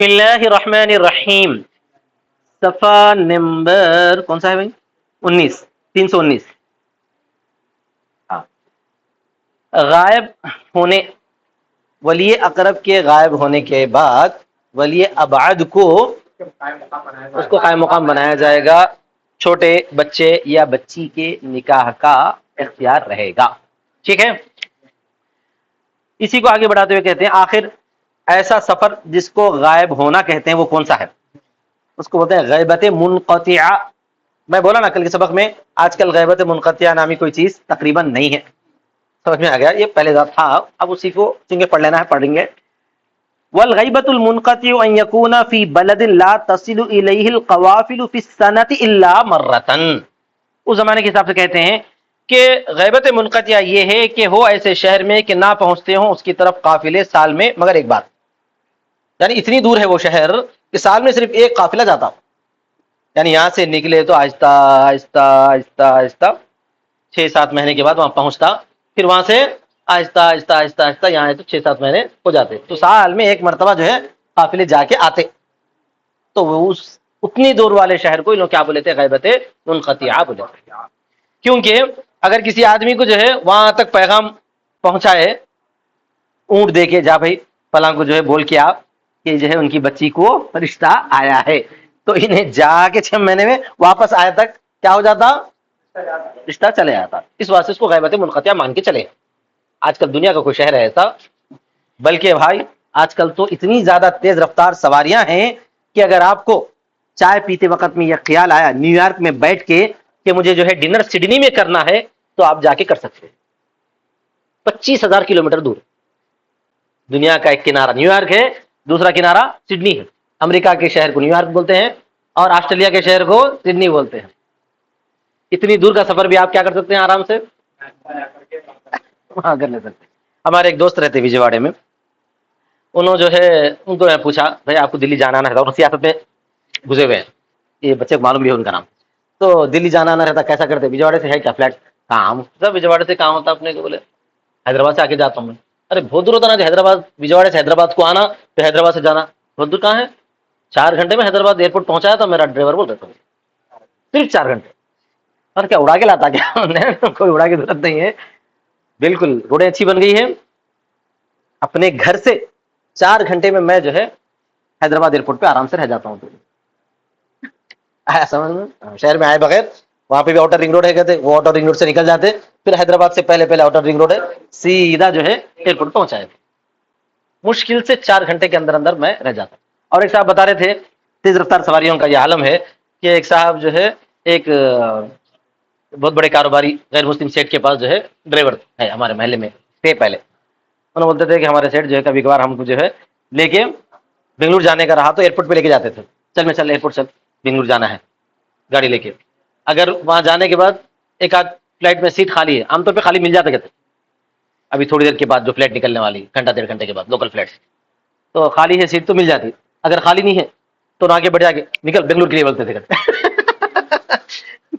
بسم اللہ الرحمن الرحیم، صفحہ نمبر کون سا ہے بھائی؟ 19، 319۔ ہاں، غائب ہونے، ولی اقرب کے غائب ہونے کے بعد ولی ابعد کو اس کو قائم مقام بنایا جائے گا، چھوٹے بچے یا بچی کے نکاح کا اختیار رہے گا۔ ٹھیک ہے، اسی کو آگے بڑھاتے ہوئے کہتے ہیں آخر ایسا سفر جس کو غائب ہونا کہتے ہیں وہ کون سا ہے؟ اس کو بولتے ہیں غیبت منقطعہ۔ میں بولا نا کل کے سبق میں، آج کل غیبت منقطعہ نامی کوئی چیز تقریباً نہیں ہے۔ سمجھ میں آ گیا؟ یہ پہلے تھا، اب اسی کو چونکہ پڑھ لینا ہے پڑھ لیں گے۔ والغیبت المنقطع ان یکون فی بلد لا تصل الیہ القوافل فی السنۃ الا مرۃ۔ اس زمانے کے حساب سے کہتے ہیں کہ غیبت منقطعہ یہ ہے کہ ہو ایسے شہر میں کہ نہ پہنچتے ہوں اس کی طرف قافلے سال میں مگر ایک بار، یعنی اتنی دور ہے وہ شہر کہ سال میں صرف ایک قافلہ جاتا ہو، یعنی یہاں سے نکلے تو آہستہ آہستہ آہستہ آہستہ 6-7 مہینے کے بعد وہاں پہنچتا، پھر وہاں سے آہستہ آہستہ آہستہ آہستہ یہاں ہے تو 6-7 مہینے ہو جاتے، تو سال میں ایک مرتبہ جو ہے قافلے جا کے آتے، تو وہ اس اتنی دور والے شہر کو انہوں کیا بولے تھے؟ غیبت منقطعہ بولے تھے۔ کیونکہ اگر کسی آدمی کو جو ہے وہاں تک پیغام پہنچائے، اونٹ دے کے، جا بھائی فلاں کو جو ہے بول کے آپ کہ جو ہے ان کی بچی کو رشتہ آیا ہے، تو انہیں جا کے 6 مہینے میں واپس آئے تک کیا ہو جاتا؟ رشتہ چلے آتا۔ اس واسطے اس کو غیبت منقطعہ مان کے چلے۔ آج کل دنیا کا کوئی شہر ہے ایسا، بلکہ بھائی آج کل تو اتنی زیادہ تیز رفتار سواریاں ہیں کہ اگر آپ کو چائے پیتے وقت میں یہ خیال آیا نیو یارک میں بیٹھ کے کہ مجھے جو ہے ڈنر سڈنی میں کرنا ہے، تو آپ جا کے کر سکتے ہیں۔ 25,000 کلومیٹر دور دنیا کا ایک کنارہ نیو یارک ہے، دوسرا کنارہ سڈنی ہے۔ امریکہ کے شہر کو نیو یارک بولتے ہیں اور آسٹریلیا کے شہر کو سڈنی بولتے ہیں۔ اتنی دور کا سفر بھی آپ کیا کر سکتے ہیں آرام سے وہاں کر لے سکتے ہیں۔ ہمارے ایک دوست رہتے وجے واڑے میں، انہوں جو ہے ان کو میں پوچھا بھائی آپ کو دلی جانا آنا رہتا، اور سیاست میں گھسے ہوئے ہیں، یہ بچے کو معلوم بھی ہے ان کا نام، تو دلی جانا آنا رہتا کیسا کرتے؟ وجے واڑے سے ہے کیا فلیٹ؟ کام سب وجے واڑے سے کام ہوتا اپنے کو، بولے حیدرآباد سے آ کے جاتا ہوں میں۔ ارے بہت دور ہوتا نا، کہ حیدرآباد وجے واڑے سے حیدرآباد کو آنا پھر حیدرآباد سے جانا، بہت دور کہاں ہے؟ 4 گھنٹے میں حیدرآباد ایئرپورٹ پہنچایا تھا میرا ڈرائیور، بول رہا تھا صرف 4 گھنٹے۔ اور کیا اڑا کے لاتا کیا؟ کوئی اڑا کی ضرورت نہیں ہے، بالکل روڈیں اچھی بن گئی ہیں۔ اپنے گھر سے 4 گھنٹے میں جو ہے حیدرآباد ایئرپورٹ پہ آرام سے رہ جاتا ہوں۔ آیا سمجھ میں؟ شہر میں آئے بغیر وہاں پہ بھی آؤٹر رنگ روڈ ہے کہتے، وہ آؤٹر رنگ روڈ سے نکل جاتے، پھر حیدرآباد سے پہلے آؤٹر رنگ روڈ ہے، سیدھا جو ہے ایئرپورٹ پہنچائے تھے۔ مشکل سے 4 گھنٹے کے اندر اندر میں رہ جاتا۔ اور ایک صاحب بتا رہے تھے تیز رفتار سواریوں کا یہ عالم ہے کہ ایک صاحب جو ہے ایک بہت بڑے کاروباری غیر مسلم سیٹ کے پاس جو ہے ڈرائیور ہے ہمارے محلے میں تھے پہلے، انہوں بولتے تھے کہ ہمارے سیٹ جو ہے کبھی کبھار ہم کو جو ہے لے کے بنگلور جانے کا رہا تو ایئرپورٹ پہ لے کے جاتے تھے، چل میں چل ایئرپورٹ چل بنگلور جانا ہے گاڑی لے کے۔ اگر وہاں جانے کے بعد ایک آدھ فلائٹ میں سیٹ خالی ہے، عام طور پہ خالی مل جاتا کہتے ابھی تھوڑی دیر کے بعد جو فلائٹ نکلنے والی گھنٹہ 1.5 گھنٹے کے بعد لوکل فلائٹ، تو خالی ہے سیٹ تو مل جاتی، اگر خالی نہیں ہے تو آگے بڑھ جا کے نکل بنگلور کے لیے بولتے تھے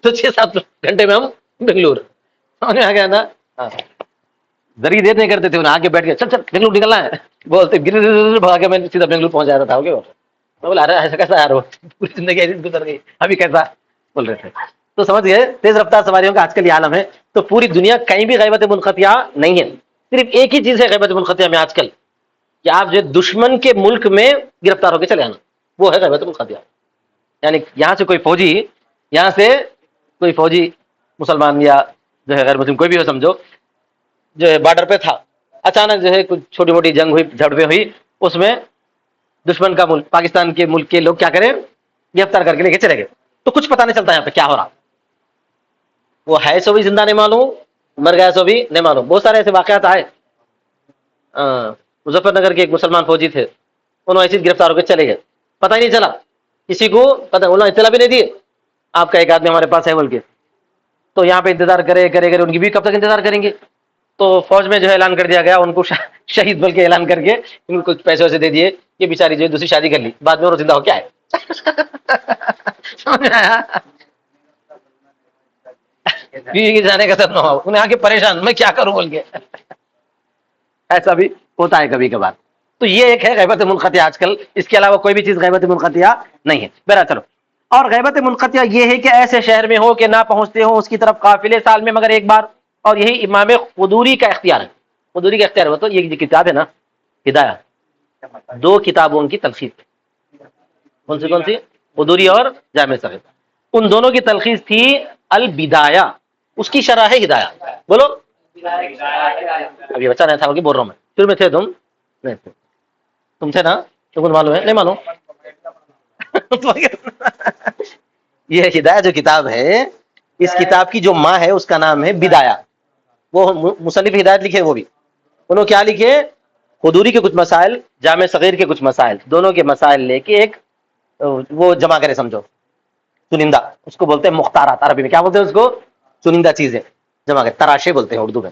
تو 6-7 گھنٹے میں ہم بنگلور آ گیا نا۔ ذریع دیر نہیں کرتے تھے، انہیں آگے بیٹھ کے چل چل بنگلور نکلنا ہے بولتے، بھگا کے میں سیدھا بنگلور پہنچ جاتا تھا۔ میں بولا ارے ایسا کیسا یار، وہ پوری زندگی ایسی گزر گئی ابھی کیسا بول رہے تھے۔ تو سمجھ گئے تیز رفتار سواریوں کا آج کل یہ عالم ہے۔ تو پوری دنیا کہیں بھی غیبت منقطعہ نہیں ہے، صرف ایک ہی چیز ہے غیبت منقطعہ میں آج کل، کہ آپ جو دشمن کے ملک میں گرفتار ہو کے چلے آنا، وہ ہے غیبت منقطعہ۔ یعنی یہاں سے کوئی فوجی مسلمان یا جو ہے غیر مسلم کوئی بھی ہو سمجھو، جو ہے بارڈر پہ تھا، اچانک جو ہے کچھ چھوٹی موٹی جنگ ہوئی، جھڑپیں ہوئی، اس میں دشمن کا ملک پاکستان کے ملک کے لوگ کیا کریں، گرفتار کر کے لے کے چلے گئے، تو کچھ پتہ نہیں چلتا یہاں پہ کیا ہو رہا، وہ ہے سو بھی زندہ نہیں معلوم، مر گیا سو بھی نہیں معلوم۔ بہت سارے ایسے واقعات آئے۔ مظفر نگر کے ایک مسلمان فوجی تھے، انہوں ایسے گرفتار ہو کے چلے گئے، پتہ ہی نہیں چلا کسی کو، پتہ انہوں اطلاع بھی نہیں دیے آپ کا ایک آدمی ہمارے پاس ہے بول کے۔ تو یہاں پہ انتظار کرے ان کی بھی کب تک انتظار کریں گے، تو فوج میں جو ہے اعلان کر دیا گیا ان کو شہید بول کے اعلان کر کے ان کو کچھ پیسے ویسے دے دیے کہ بیچاری جو ہے دوسری شادی کر لی، بعد میں وہ زندہ ہو کے آئے۔ سمجھ آیا؟ بیوی کے جانے کا سب نہ ہو، انہیں آ کے پریشان میں کیا کروں بول کے۔ ایسا بھی ہوتا ہے کبھی کبھار۔ تو یہ ایک ہے غیبت منقطع آج کل، اس کے علاوہ کوئی بھی چیز غیبت منقطع نہیں ہے. بہرحال چلو. اور غیبت منقطع یہ ہے کہ ایسے شہر میں ہو کہ نہ پہنچتے ہو اس کی طرف قافلے سال میں مگر ایک بار. اور یہی امام قدوری کا اختیار ہے. قدوری کا اختیار ہے تو یہ کتاب ہے نا ہدایہ، 2 کتابوں کی تلخیص. کون سی؟ قدوری اور جامع صغیر. ان دونوں کی تلخیص تھی البدایہ، اس کی شرح ہے ہدایہ. بولو. ابھی بچہ نہیں تھا وہ بول رہا ہوں میں. شروع میں تھے تم نہیں تھے، تم تھے نا؟ تم کو معلوم ہے نہیں معلوم؟ یہ ہدایہ جو کتاب ہے، اس کتاب کی جو ماں ہے اس کا نام ہے بدایہ. وہ مصنف ہدایت لکھے، وہ بھی انہوں کیا لکھے؟ قدوری کے کچھ مسائل، جامع صغیر کے کچھ مسائل، دونوں کے مسائل لے کے ایک وہ جمع کرے، سمجھو چنندہ. اس کو بولتے ہیں مختارات، عربی میں کیا بولتے ہیں اس کو؟ چنندہ چیزیں جمع کرے، تراشے بولتے ہیں اردو میں.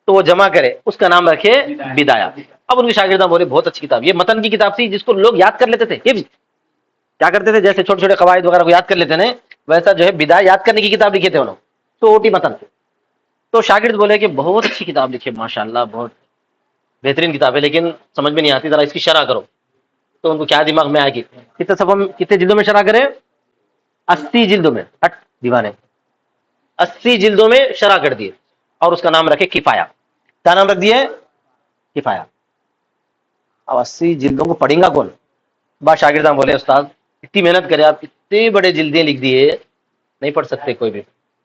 تو وہ جمع کرے، اس کا نام رکھے بدایہ. اب ان کے شاگردان بولے بہت اچھی کتاب، یہ متن کی کتاب تھی جس کو لوگ یاد کر لیتے تھے. یہ بھی کیا کرتے تھے، جیسے چھوٹے چھوٹے قواعد وغیرہ کو یاد کر لیتے ہیں، ویسا جو ہے بدایہ یاد کرنے کی کتاب لکھے تھے انہوں، چھوٹی متن. تو شاگرد بولے کہ بہت اچھی کتاب لکھی، ماشاءاللہ بہت بہترین کتاب ہے، لیکن سمجھ میں نہیں آتی، ذرا اس کی شرح کرو. تو ان کو کیا دماغ میں آئے گی، کتنے جلدوں میں شرح کرے؟ 80 جلدوں میں. ہٹ دیوانے، 80 جلدوں میں شرح کر دیے. اور اس کا نام رکھے کفایہ. کیا نام رکھ دیے؟ کفایہ. اب 80 جلدوں کو پڑھیں گا کون؟ بعض شاگردان بولے استاد اتنی محنت کرے آپ، اتنے بڑے جلدیں لکھ دیے، نہیں پڑھ سکتے کوئی بھی.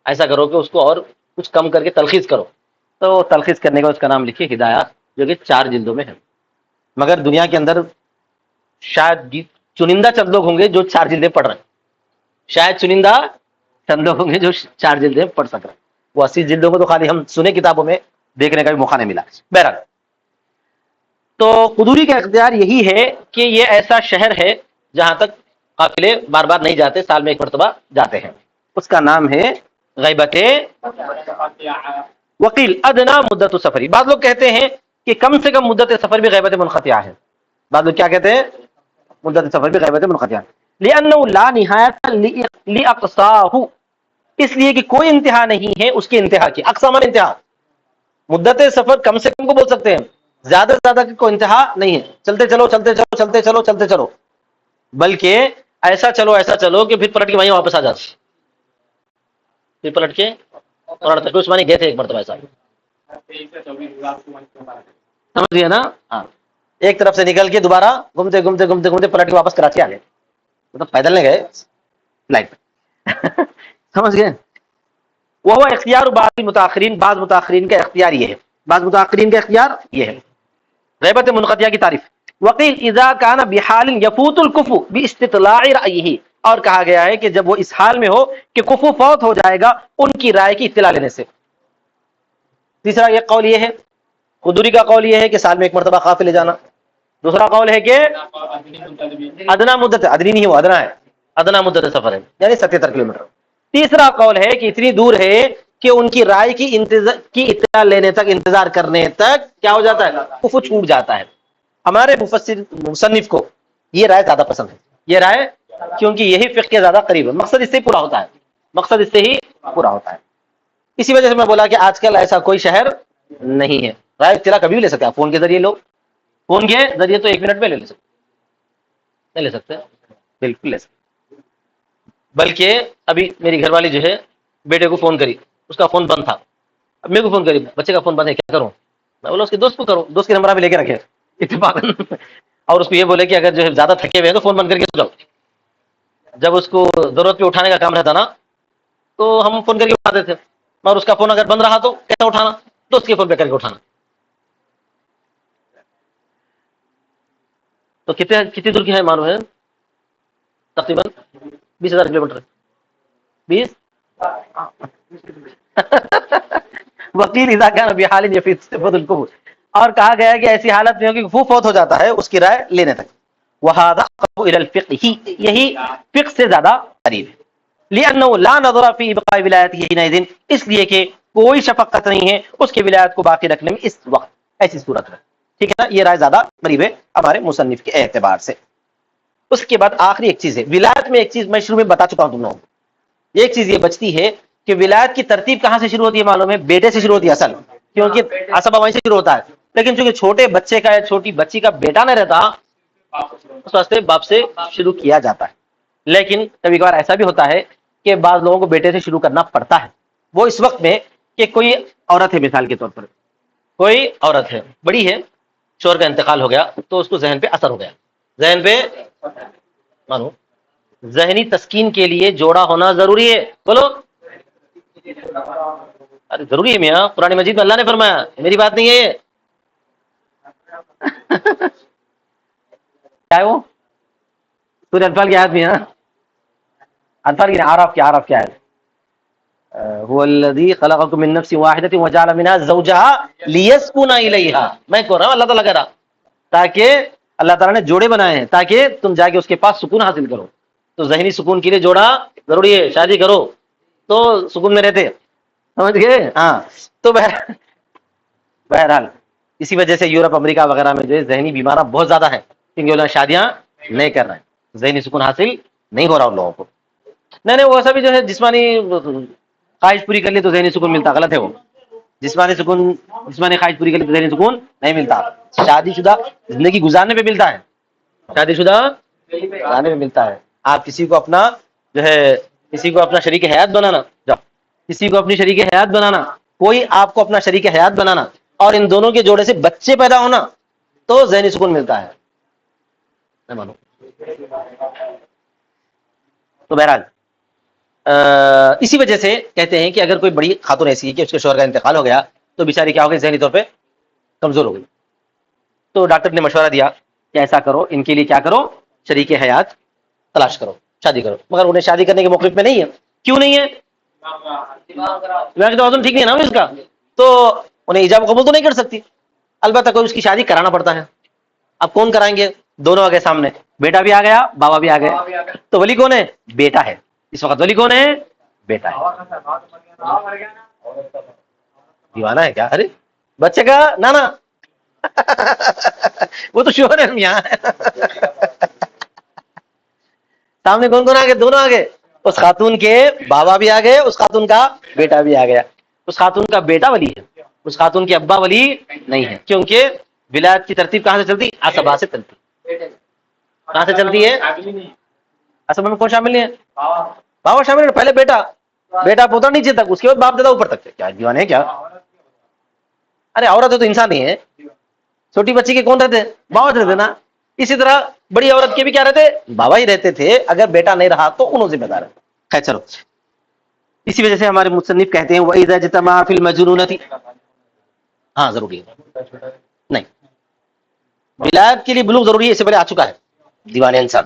ایسا کرو کہ اس کو اور کچھ کم کر کے تلخیص کرو. تو تلخیص کرنے کا اس کا نام لکھیے ہدایہ، جو کہ 4 جلدوں میں ہے. مگر دنیا کے اندر شاید چنندہ چند لوگ ہوں گے جو 4 جلدیں پڑھ رہے ہیں. شاید چنندہ چند لوگ ہوں گے جو 4 جلدیں پڑھ سک رہے ہیں. وہ 80 جلدوں کو تو خالی ہم سنے کتابوں میں دیکھنے کا بھی موقع نہیں ملا. بہرحال تو قدوری کا اختیار یہی ہے کہ یہ ایسا شہر ہے جہاں تک قافلے بار بار نہیں جاتے، سال میں ایک مرتبہ جاتے ہیں. اس کا نام ہے غیبت. وکیل ادنا مدت سفری. بعض لوگ کہتے ہیں کہ کم سے کم مدت سفر بھی غیبت منقطع ہے. بعض لوگ کیا کہتے ہیں؟ مدت سفر بھی غیبت منقطع. لأنه لا نهایت لأقصاه، اس لیے کہ کوئی انتہا نہیں ہے اس کی انتہا کی. اقصا من انتہا. مدت سفر کم سے کم کو بول سکتے ہیں، زیادہ سے زیادہ کی کوئی انتہا نہیں ہے. چلتے چلو چلتے چلو چلتے چلو چلتے چلو، بلکہ ایسا چلو کہ پھر پلٹ کے وہیں واپس آ جاتے. پھر پلٹ کے اور عثمانی گئے تھے ایک مرتبہ ایسا، سمجھ گئے نا؟ ہاں، ایک طرف سے نکل کے دوبارہ گھومتے گھومتے گھومتے گھومتے پلٹ کے واپس کراچی آ گئے. مطلب پیدل نہیں گئے، فلائٹ. سمجھ گئے؟ وہ اختیار بعض متاخرین، بعض متاخرین کا اختیار یہ ہے، بعض متاخرین کا اختیار یہ ہے. غیبت منقطع کی تعریف. وقیل اذا کان بحال یفوت الکفو باستطلاع رأیہ، اور کہا گیا ہے کہ جب وہ اس حال میں ہو کہ کفو فوت ہو جائے گا ان کی رائے کی اطلاع لینے سے. تیسرا یہ قول یہ ہے، قدوری کا قول یہ ہے کہ سال میں ایک مرتبہ قافلے جانا. دوسرا قول ہے کہ ادنا مدت، ادنی نہیں، وہ ادنا ہے، ادنا مدت سفر ہے یعنی 77 کلومیٹر. تیسرا قول ہے کہ اتنی دور ہے کہ ان کی رائے کی اطلاع لینے تک، انتظار کرنے تک کیا ہو جاتا ہے؟ کفو چھوٹ جاتا ہے. ہمارے مصنف کو یہ رائے زیادہ پسند ہے، یہ رائے، کیونکہ یہی فقہ کے زیادہ قریب ہے. مقصد اس سے پورا ہوتا ہے، مقصد اس سے ہی پورا ہوتا ہے. اسی وجہ سے میں بولا کہ آج کل ایسا کوئی شہر نہیں ہے. رائے اطلاع کبھی بھی لے سکتے ہیں، فون کے ذریعے لو، فون کے ذریعے تو 1 منٹ میں لے سکتے. نہیں لے سکتے؟ بالکل لے سکتے. بلکہ ابھی میری گھر والی جو ہے بیٹے کو فون کری، اس کا فون بند تھا. اب میرے کو فون کری، بچے کا فون بند ہے، کیا کروں؟ میں بولا اس کے دوست کو کرو، دوست کے نمبر بھی لے کے رکھے اتفاق. اور اس کو یہ بولے کہ اگر جو ہے زیادہ تھکے ہوئے ہیں تو فون بند کر کے سو جاؤ. جب اس کو ضرورت پہ اٹھانے کا کام رہتا نا تو ہم فون کر کے اٹھاتے تھے، اور اس کا فون اگر بند رہا تو کیسا اٹھانا؟ دوست کے فون پہ کر کے اٹھانا. تو کتنی دور کی ہے معلوم ہے؟ تقریباً 20,000 کلومیٹر. 20. وکیل اذا کان بحال یفوت الکفو، اور کہا گیا ہے کہ ایسی حالت میں ہو کہ فوت ہو جاتا ہے اس کی رائے لینے تک. وہذا اقرب الى الفقہ، یہی فقہ سے زیادہ قریب ہے. لأنه لا نظر في بقاء ولایته حينئذ، اس لیے کہ کوئی شفقت نہیں ہے اس کی ولایت کو باقی رکھنے میں اس وقت، ایسی صورت میں. ٹھیک ہے نا؟ یہ رائے زیادہ قریب ہے ہمارے مصنف کے اعتبار سے. اس کے بعد آخری ایک چیز ہے ولایت میں. ایک چیز میں شروع میں بتا چکا ہوں تم لوگوں کو، ایک چیز یہ بچتی ہے کہ ولایت کی ترتیب کہاں سے شروع ہوتی ہے معلوم ہے؟ بیٹے سے شروع ہوتی ہے اصل، کیونکہ عصبہ وہیں سے شروع ہوتا ہے. لیکن چونکہ چھوٹے بچے کا یا چھوٹی بچی کا بیٹا نہ رہتا اس واسطے باپ سے شروع کیا جاتا ہے. لیکن کبھی کبھار ایسا بھی ہوتا ہے کہ بعض لوگوں کو بیٹے سے شروع کرنا پڑتا ہے. وہ اس وقت میں کہ کوئی عورت ہے، مثال کے طور پر کوئی عورت ہے بڑی ہے، شوہر کا انتقال ہو گیا تو اس کو ذہن پہ اثر ہو گیا. ذہن پہ مانو ذہنی تسکین کے لیے جوڑا ہونا ضروری ہے. بولو ارے ضروری ہے میاں، قرآن مجید میں اللہ نے فرمایا، میری بات نہیں ہے یہ. کیا ہے وہ سورہ انفال کی آیت میں ہے نا، انفال کی آراف کی آیت. هو الذی خلقکم من نفس واحدۃ وجعل منها زوجها لیسکن الیہا. میں کہہ رہا ہوں اللہ تعالیٰ کہہ رہا تاکہ اللہ تعالیٰ نے جوڑے بنائے ہیں تاکہ تم جا کے اس کے پاس سکون حاصل کرو. تو ذہنی سکون کے لیے جوڑا ضروری ہے. شادی کرو تو سکون میں رہتے، سمجھ گئے؟ ہاں. تو بہرحال اسی وجہ سے یورپ امریکہ وغیرہ میں جو ہے ذہنی بیماراں بہت زیادہ ہیں، کیونکہ وہ شادیاں نہیں کر رہے ہیں، ذہنی سکون حاصل نہیں ہو رہا ان لوگوں کو. نہیں وہ ایسا بھی جو ہے جسمانی خواہش پوری کر لی تو ذہنی سکون ملتا، غلط ہے وہ. جسمانی خواہش پوری کر لی تو ذہنی سکون نہیں ملتا. شادی شدہ زندگی گزارنے پہ ملتا ہے، شادی شدہ گزارنے پہ ملتا ہے. آپ کسی کو اپنا جو ہے کسی کو اپنا شریک حیات بنانا، کسی کو اپنی شریک حیات بنانا، کوئی آپ کو اپنا شریک حیات بنانا اور ان دونوں کے جوڑے سے بچے پیدا ہونا تو ذہنی سکون ملتا ہے. نہیں مانو. تو بہرحال اسی وجہ سے کہتے ہیں کہ اگر کوئی بڑی خاتون ایسی ہے کہ اس کے شوہر کا انتقال ہو گیا تو بیچاری کیا ہو گئی، ذہنی طور پہ کمزور ہو گئی. تو ڈاکٹر نے مشورہ دیا کہ ایسا کرو، ان کے لیے کیا کرو، شریک حیات تلاش کرو، شادی کرو. مگر انہیں شادی کرنے کے موقف میں نہیں ہے. کیوں نہیں ہے؟ توازن ٹھیک نہیں ہے نا اس کا، تو انہیں ایجاب قبول تو نہیں کر سکتی. البتہ کوئی اس کی شادی کرانا پڑتا ہے. اب کون کرائیں گے؟ دونوں آگے سامنے، بیٹا بھی آ گیا، بابا بھی آ گئے. تو ولی کون ہے؟ بیٹا ہے. اس وقت ولی کون ہے؟ بیٹا ہے. دیوانہ ہے کیا؟ ارے بچے کا نانا وہ تو شوہر ہے میاں. سامنے کون کون آ گئے؟ دونوں آ گئے. اس خاتون کے بابا بھی آ گئے، اس خاتون کا بیٹا بھی آ گیا. اس خاتون کا بیٹا ولی ہے، اس خاتون کے ابا ولی نہیں ہے، کیونکہ ولایت کی ترتیب کہاں سے چلتی؟ عصبہ سے چلتی. کہاں سے چلتی ہے؟ عصبہ میں کون شامل ہے؟ بابا شامل ہے. پہلے بیٹا پوتا نیچے تک، اس کے بعد باپ دادا اوپر تک. کیا دیوانے ہیں کیا؟ ارے عورت ہے تو انسان ہی ہے. چھوٹی بچی کے کون رہتے؟ بابا رہتے نا. اسی طرح بڑی عورت کے بھی کیا رہتے؟ بابا ہی رہتے تھے. اگر بیٹا نہیں رہا تو انہوں ذمہ دار ہے. خیر چلو، اسی وجہ سے ہمارے مصنف کہتے ہیں وَإِذَا اجْتَمَعَ فِي الْمَجْنُونَةِ. ہاں ضروری ہے. نہیں، ولایت کے لیے بلوغ ضروری ہے، اس سے پہلے آ چکا ہے. دیوانے انسان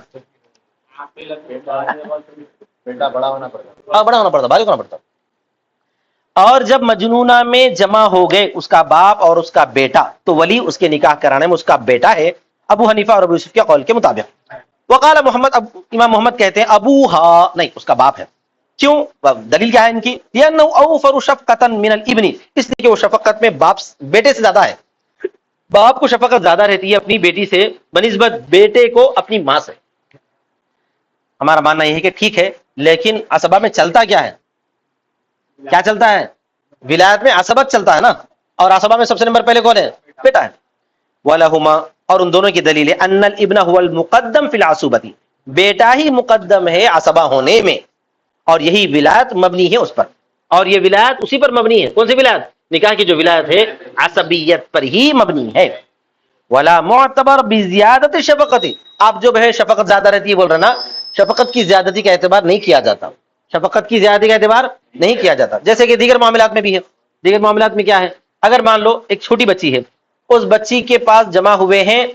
بڑا ہونا پڑتا، بالغ ہونا پڑتا. اور جب مجنونہ میں جمع ہو گئے اس کا باپ اور اس کا بیٹا تو ولی اس کے نکاح کرانے میں اس کا بیٹا ہے، ابو حنیفہ اور ابو یوسف کے قول کے مطابق. وقال محمد، امام محمد کہتے ہیں ابوہا، نہیں اس کا باپ ہے. کیوں؟ دلیل کیا ہے ان کی؟ لأنه اوفر شفقتا من الابن، اس لیے کہ وہ شفقت میں باپ بیٹے سے زیادہ ہے. باپ کو شفقت زیادہ رہتی ہے اپنی بیٹی سے بنسبت بیٹے کو اپنی ماں سے. ہمارا ماننا یہ ہے کہ ٹھیک ہے، لیکن عصبہ میں چلتا کیا ہے؟ کیا چلتا ہے؟ ولایت میں عصبت چلتا ہے نا، اور عصبہ میں سب سے نمبر پہلے کون ہے؟ بیٹا ہے. وَلَهُمَا، اور ان دونوں کی دلیل ہے ان الابن هو المقدم فی العصوبۃ، بیٹا ہی مقدم ہے عصبہ ہونے میں، اور یہی ولایت مبنی ہے اس پر، اور یہ ولایت اسی پر مبنی ہے. کون سی ولایت؟ نکاح کی جو ولایت ہے عصبیت پر ہی مبنی ہے. ولا معتبر بزیادت شفقت، آپ جو ہے شفقت زیادہ رہتی ہے بول رہے نا، شفقت کی زیادتی کا اعتبار نہیں کیا جاتا. شفقت کی زیادتی کا اعتبار نہیں کیا جاتا، جیسے کہ دیگر معاملات میں بھی ہے. دیگر معاملات میں کیا ہے؟ اگر مان لو ایک چھوٹی بچی ہے، اس بچی کے پاس جمع ہوئے ہیں،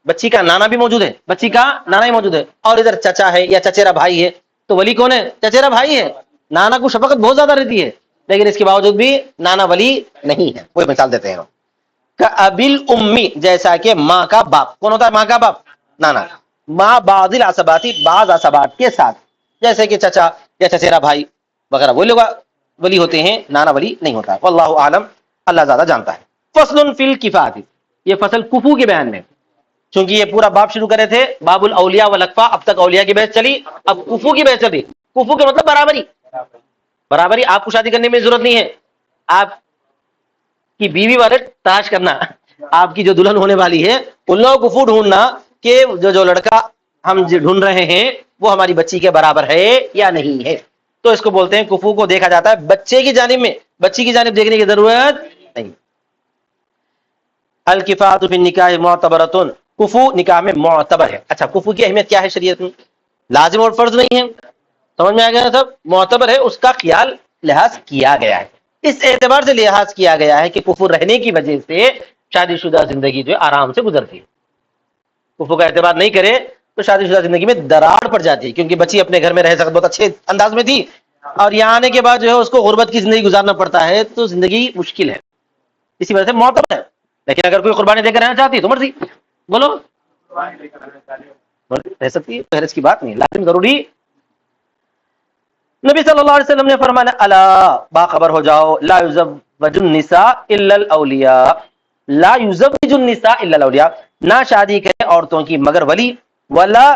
بچی کا نانا بھی موجود ہے، بچی کا نانا ہی موجود ہے، اور ادھر چچا ہے یا چچیرا بھائی ہے، تو ولی کون ہے؟ چچیرا بھائی ہے. نانا کو شفقت بہت زیادہ رہتی ہے، لیکن اس کے باوجود بھی نانا ولی نہیں ہے. وہی مثال دیتے ہیں ابل امی، جیسا کہ ماں کا باپ. کون ہوتا ہے ماں کا باپ؟ نانا. ماں بعض العصباتی، بعض عصبات کے ساتھ، جیسے کہ چچا یا چچیرا بھائی وغیرہ وہ لوگ ولی ہوتے ہیں، نانا ولی نہیں ہوتا. واللہ عالم، اللہ زیادہ جانتا ہے. فصل فی الکفایۃ، یہ فصل کفو کے بیان میں، چونکہ یہ پورا باب شروع کرے تھے باب الاولیاء والاکفاء، اب تک اولیاء کی بحث چلی، اب کفو کی بحث چلی. کفو کے مطلب برابری. برابری، آپ کو شادی کرنے میں ضرورت نہیں ہے، آپ کی بیوی والے تلاش کرنا آپ کی جو دلہن ہونے والی ہے ان لوگوں کو کفو ڈھونڈنا کہ جو لڑکا ہم ڈھونڈ رہے ہیں وہ ہماری بچی کے برابر ہے یا نہیں ہے. تو اس کو بولتے ہیں کفو کو دیکھا جاتا ہے بچے کی جانب میں، بچی کی جانب دیکھنے کی ضرورت نہیں. الکفاۃ فی النکاح معتبرۃ، کفو نکاح میں معتبر ہے. اچھا کفو کی اہمیت کیا ہے شریعت میں؟ لازم اور فرض نہیں ہے، سمجھ میں آ گیا سب؟ معتبر ہے، اس کا خیال لحاظ کیا گیا ہے. اس اعتبار سے لحاظ کیا گیا ہے کہ کفو رہنے کی وجہ سے شادی شدہ زندگی جو ہے آرام سے گزرتی ہے. کفو کا اعتبار نہیں کرے تو شادی شدہ زندگی میں دراڑ پڑ جاتی ہے، کیونکہ بچی اپنے گھر میں رہ سکتی بہت اچھے انداز میں تھی اور یہاں آنے کے بعد جو ہے اس کو غربت کی زندگی گزارنا پڑتا ہے تو زندگی مشکل ہے. اسی وجہ سے معتبر ہے. لیکن اگر کوئی قربانی دے کر رہنا چاہتی ہے تو مرضی بولو رہ سکتی ہے، پہرس کی بات نہیں، لازم ضروری. نبی صلی اللہ علیہ وسلم نے فرمایا الا باخبر ہو جاؤ لا یزوج النساء الا الاولیاء، لا یزوج النساء الا الاولیاء، نہ شادی کرے عورتوں کی مگر ولی، ولا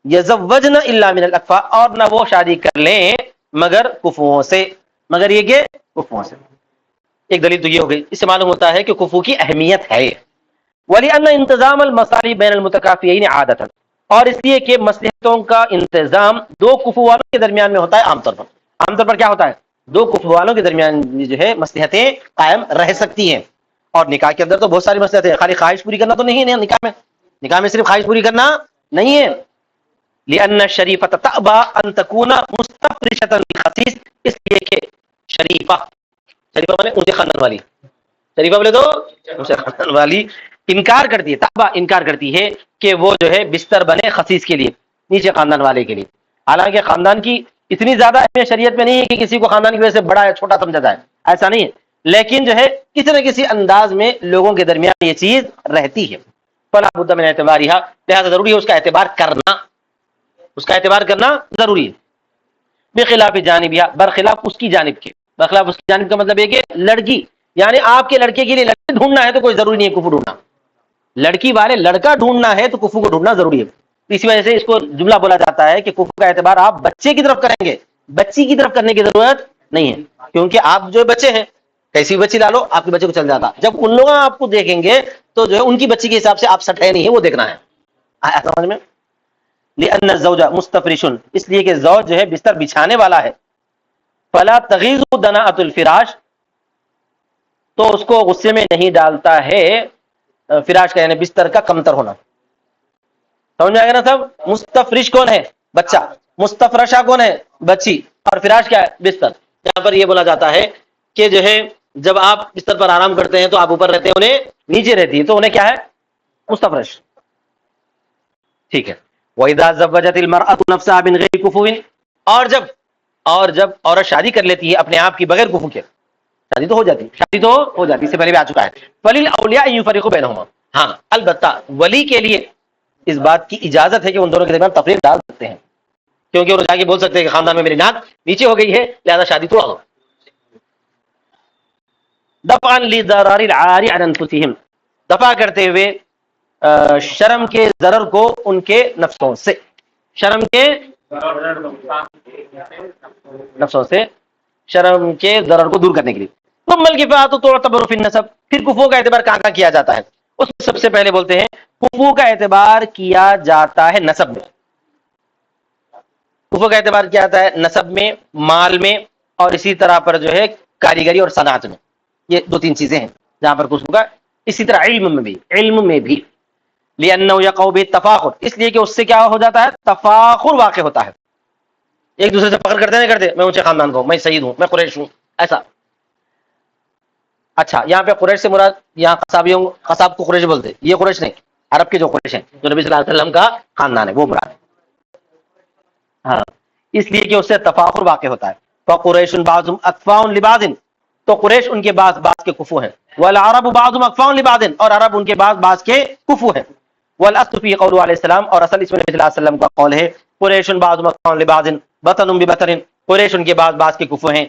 یزوجن الا من الاکفاء، اور نہ وہ شادی کر لیں مگر کفوؤں سے. مگر یہ کہ کفوؤں سے. ایک دلیل تو یہ ہو گئی، اس سے معلوم ہوتا ہے کہ کفو کی اہمیت ہے. وَلِأَنَّ انتظام المصالح بین المتکافئین عادۃ، اور اس لیے کہ مصلحتوں کا انتظام دو کفو والوں کے درمیان میں ہوتا ہے عام طور پر. عام طور پر کیا ہوتا ہے؟ دو کفو والوں کے درمیان جو ہے مصلحتیں قائم رہ سکتی ہیں. اور نکاح کے اندر تو بہت ساری مصلحتیں ہیں، خالی خواہش پوری کرنا تو نہیں ہے نکاح میں. نکاح میں صرف خواہش پوری کرنا نہیں ہے. لِأَنَّ الشَّرِيفَةَ تَأْبَىٰ أَن تَكُونَ مُسْتَفْرِشَةً لِلْخَسِيسِ، اس لیے کہ شریفہ، شریفہ مانے اونچے خاندان والی، شریفہ بولے تو اونچے خاندان والی انکار کرتی ہے، تأبیٰ انکار کرتی ہے کہ وہ جو ہے بستر بنے خسیس کے لیے، نیچے خاندان والے کے لیے. حالانکہ خاندان کی اتنی زیادہ اہمیت شریعت میں نہیں ہے کہ کسی کو خاندان کی وجہ سے بڑا یا چھوٹا سمجھا جائے، ایسا نہیں ہے. لیکن جو ہے کسی نہ کسی انداز میں لوگوں کے درمیان یہ چیز رہتی ہے. فلا بد من اعتبارها، لہذا ضروری ہے اس کا اعتبار کرنا، اس کا اعتبار کرنا ضروری ہے. بخلاف جانبیہ، برخلاف اس کی جانب کے. برخلاف اس کی جانب کا مطلب یہ کہ لڑکی، یعنی آپ کے لڑکے کے لیے لڑکی ڈھونڈنا ہے تو کوئی ضروری نہیں ہے کفو ڈھونڈنا. لڑکی والے لڑکا ڈھونڈنا ہے تو کفو کو ڈھونڈنا ضروری ہے. اسی وجہ سے اس کو جملہ بولا جاتا ہے کہ کفو کا اعتبار آپ بچے کی طرف کریں گے، بچی کی طرف کرنے کی ضرورت نہیں ہے. کیونکہ آپ جو بچے ہیں کیسی بچی ڈالو آپ کے بچے کو چل جاتا. جب ان لوگ آپ کو دیکھیں گے تو جو ہے ان کی بچی کے حساب سے آپ سٹ ہے نہیں ہے، وہ دیکھنا ہے. آیا سمجھ میں؟ لأن الزوج مستفرش، اس لیے کہ زوج جو ہے بستر بچھانے والا ہے. فلا تغیظ دناءۃ الفراش، تو اس کو غصے میں نہیں ڈالتا ہے فراش کا یعنی بستر کا کمتر ہونا. سمجھ میں آئے گا نا سب؟ مستفرش کون ہے؟ بچہ. مستفرشہ کون ہے؟ بچی. اور فراش کیا ہے؟ بستر. یہاں پر یہ بولا جاتا ہے کہ جو ہے جب آپ بستر پر آرام کرتے ہیں تو آپ اوپر رہتے ہیں، انہیں نیچے رہتی ہے، تو انہیں کیا ہے؟ مستفرش. ٹھیک ہے. وَإِذَا زَوَّجَتِ الْمَرْأَةُ نَفْسَهَا مِنْ غَيْرِ كُفُوٍ، اور جب عورت شادی کر لیتی ہے اپنے آپ کی بغیر کفو کے، شادی تو ہو جاتی، اس سے پہلے بھی آ چکا ہے. فَلِلْأَوْلِيَاءِ أَن يُفَرِّقُوا بَيْنَهُمَا، ہاں البتہ ولی کے لیے اس بات کی اجازت ہے کہ ان دونوں کے درمیان تفریق ڈال سکتے ہیں، کیونکہ وہ جا کے بول سکتے ہیں کہ خاندان میں میری ناک نیچے ہو گئی ہے لہذا شادی توڑا دو. دفعا لضرار العار عن انفسهم، دفع کرتے ہوئے شرم کے ضرر کو ان کے نفسوں سے، شرم کے نفسوں سے شرم کے ضرر کو دور کرنے کے لیے. ثم الکفاۃ تعتبر فی النسب، پھر کفو کا اعتبار کہاں کیا جاتا ہے؟ اس میں سب سے پہلے بولتے ہیں کفو کا اعتبار کیا جاتا ہے نسب میں. کفو کا اعتبار کیا جاتا ہے نسب میں، مال میں، اور اسی طرح پر جو ہے کاریگری اور صنعت میں. یہ دو تین چیزیں ہیں جہاں پر کفو کا. اسی طرح علم میں بھی لأنه يقع بالتفاخر، اس لیے کہ اس سے کیا ہو جاتا ہے؟ تفاخر واقع ہوتا ہے. ایک دوسرے سے فخر کرتے نہیں کرتے، میں اونچے خاندان کو، میں سید ہوں، میں قریش ہوں، ایسا. اچھا یہاں پہ قریش سے مراد یہاں قصاب کو قریش بولتے، یہ قریش نہیں، عرب کے جو قریش ہیں جو نبی صلی اللہ علیہ وسلم کا خاندان ہے وہ مراد ہے. ہاں اس لیے کہ اس سے تفاخر واقع ہوتا ہے. فقریش بعضهم اکفاء لبعض، تو قریش ان کے بعض کے کفو ہیں. والعرب بعضهم اکفاء لبعض، اور عرب ان کے بعض کے کفو ہیں. والاصل فی قول علیہ السلام، اور اصل اس میں نبی صلی اللہ علیہ وسلم کا قول ہے قریش بعضهم اکفاء لبعض بطن ببطن، قریش ان کے بعض کے کفو ہیں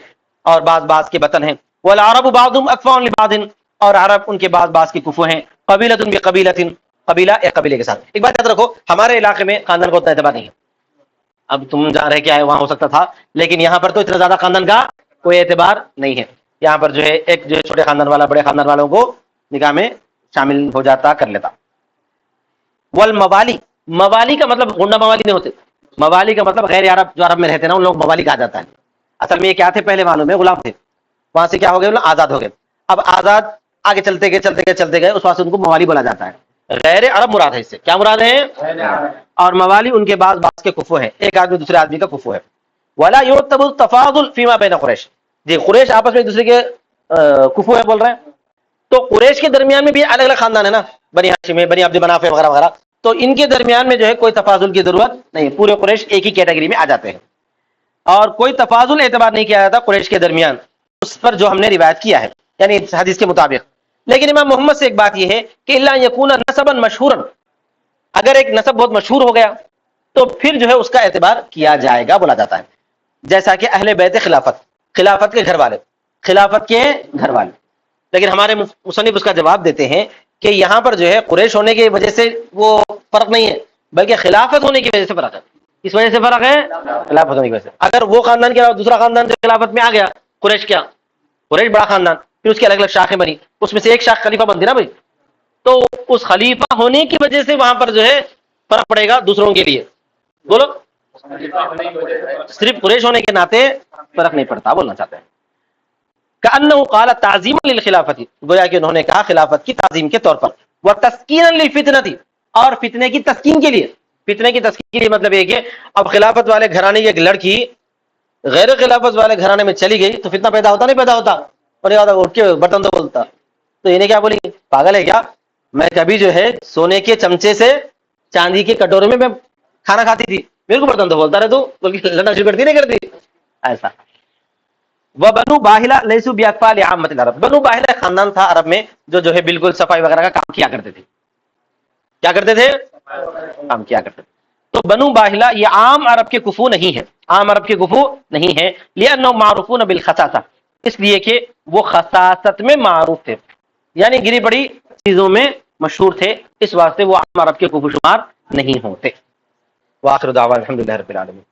اور بعض کے بطن ہیں. والعرب بعضهم اکفاء لبعض، اور عرب ان کے بعض کے کفو ہیں. قبیلۃ بقبیلۃ، قبیلہ ایک قبیلے کے ساتھ. ایک بات یاد رکھو، ہمارے علاقے میں خاندان کو اتنا اعتبار نہیں ہے. اب تم جہاں رہ کے آئے وہاں ہو سکتا تھا، لیکن یہاں پر تو اتنا زیادہ خاندان کا کوئی اعتبار نہیں ہے. یہاں پر جو ہے ایک جو ہے چھوٹے خاندان والا بڑے خاندان والوں کو نکاح میں شامل ہو جاتا، کر لیتا. والموالی، موالی کا مطلب غنڈہ موالی نہیں ہوتے، موالی کا مطلب غیر عرب جو عرب میں رہتے ہیں نا ان لوگ موالی کہا جاتا ہے. اصل میں یہ کیا تھے؟ پہلے معلوم ہے غلام تھے، وہاں سے کیا ہو گئے؟ آزاد ہو گئے. اب آزاد آگے چلتے گئے اس واسطے ان کو موالی بولا جاتا ہے. غیر عرب مراد ہے اس سے. کیا مراد ہے؟ اور موالی ان کے بعض کے کفو ہے، ایک آدمی دوسرے آدمی کا کفو ہے. ولا یعتبر التفاضل فيما بين قریش. جی قریش آپس میں ایک دوسرے کے کفو ہے بول رہے ہیں، تو قریش کے درمیان میں بھی الگ الگ خاندان ہے نا، بنی ہاشم ہے، بنی عبد مناف وغیرہ وغیرہ، تو ان کے درمیان میں جو ہے کوئی تفاضل کی ضرورت نہیں، پورے قریش ایک ہی کیٹیگری میں آ جاتے ہیں. اور کوئی تفاضل اعتبار نہیں کیا جاتا قریش کے درمیان، اس پر جو ہم نے روایت کیا ہے یعنی حدیث کے مطابق. لیکن امام محمد سے ایک بات یہ ہے کہ الا یکون نسبا مشہورا، اگر ایک نسب بہت مشہور ہو گیا تو پھر جو ہے اس کا اعتبار کیا جائے گا بولا جاتا ہے. جیسا کہ اہل بیت خلافت، خلافت کے گھر والے، خلافت کے گھر والے. لیکن ہمارے مصنف اس کا جواب دیتے ہیں کہ یہاں پر جو ہے قریش ہونے کی وجہ سے وہ فرق نہیں ہے، بلکہ خلافت ہونے کی وجہ سے فرق ہے. اس وجہ سے فرق ہے خلافت ہونے کی وجہ سے. اگر وہ خاندان کے علاوہ دوسرا خاندان جو خلافت میں آ گیا، قریش کیا، قریش بڑا خاندان، پھر اس کی الگ الگ شاخیں بنی، اس میں سے ایک شاخ خلیفہ بنتی نا بھائی، تو اس خلیفہ ہونے کی وجہ سے وہاں پر جو ہے فرق پڑے گا دوسروں کے لیے. بولو، صرف قریش ہونے کے ناطے فرق نہیں پڑتا بولنا چاہتے ہیں. کأنه قال تعظیما للخلافت، گویا کہ انہوں نے کہا خلافت کی تعظیم کے طور پر. وتسکینا للفتنہ، اور فتنے کی تسکین کے لیے. فتنے کی تسکین کے لیے مطلب یہ کہ اب خلافت والے گھرانے کی ایک لڑکی غیر خلافت والے گھرانے میں چلی گئی تو فتنہ پیدا ہوتا نہیں پیدا ہوتا، اور یہ اٹھ کے برتن تو بولتا، تو انہیں کیا بولی، پاگل ہے کیا، میں کبھی جو ہے سونے کے چمچے سے چاندی کے کٹورے میں کھانا کھاتی تھی، میرے کو برتن تو بولتا رہے تو، بلکہ لڑنا شروع کرتی نہیں کرتی ایسا. وبنو باہلہ لیسوا باطفال عامۃ العرب، بنو باہلہ خاندان تھا عرب میں جو ہے بالکل صفائی وغیرہ کا کام کیا کرتے تھے. کیا کرتے تھے؟ کام کیا کرتے تھے. تو بنو باہلہ یہ عام عرب کے کفو نہیں ہے، عام عرب کے کفو نہیں ہے. لأنهم معروفون بالخساسہ، اس لیے کہ وہ خساست میں معروف تھے، یعنی گری بڑی چیزوں میں مشہور تھے، اس واسطے وہ عام عرب کے کفو شمار نہیں ہوتے. وآخر دعوانا الحمدللہ رب العالمین.